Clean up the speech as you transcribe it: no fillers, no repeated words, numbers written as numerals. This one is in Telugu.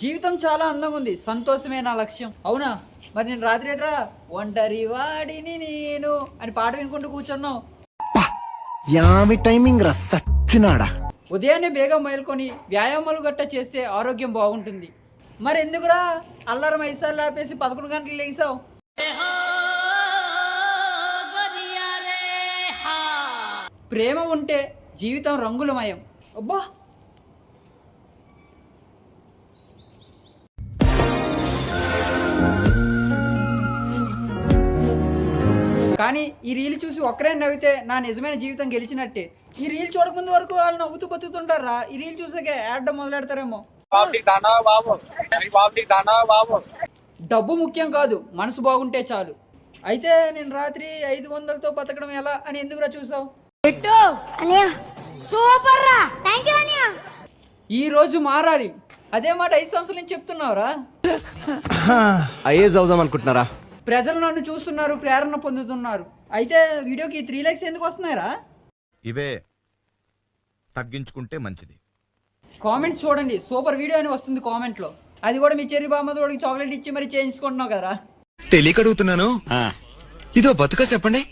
జీవితం చాలా అందంగా ఉంది, సంతోషమే నా లక్ష్యం. అవునా? మరి నేను రాత్రి ఏట్రా ఒంటరి వాడిని నేను అని పాట వినుకుంటూ కూర్చున్నావు. టైమింగ్ రా సచ్చినాడా. ఉదయాన్నే బేగం మేల్కొని వ్యాయామాలు గట్ట చేస్తే ఆరోగ్యం బాగుంటుంది. మరి ఎందుకురా అల్లారం 5 సార్లు ఆపేసి 11 గంటలు లేసావు? ప్రేమ ఉంటే జీవితం రంగులమయం. అబ్బా, కానీ ఈ రీల్ చూసి ఒక్కరే నవ్వితే నా నిజమైన జీవితం గెలిచినట్టే. ఈ రీల్ చూడకముందు వరకు వాళ్ళు నవ్వుతూ బతుకుతుంటారా, ఈ రీల్ చూసాకే యాడ్ మొదలెడతారేమో. డబ్బు ముఖ్యం కాదు, మనసు బాగుంటే చాలు. అయితే నేను రాత్రి 500తో బతకడం ఎలా అని ఎందుకురా చూసావు? ఈ రోజు మారాలి, అదే మాట 5 సంవత్సరాల నుంచి చెప్తున్నావురా. ఐఏఎస్ అవుదాం అనుకుంటున్నారా? ప్రజలు నన్ను చూస్తున్నారు, ప్రేరణ పొందుతున్నారు. అయితే వీడియోకి 3 లైక్స్ ఎందుకు వస్తున్నాయిరా? ఇవే తగ్గించుకుంటే మంచిది. కామెంట్స్ చూడండి, సూపర్ వీడియో అని వస్తుంది కామెంట్ లో. అది కూడా మీ చెర్రీ బామ్మదోడికి చాక్లెట్ ఇచ్చి మరి చేయించుకుంటున్నావు కదా. తెలియక అడుగుతున్నాను, ఇదో బతుక చెప్పండి.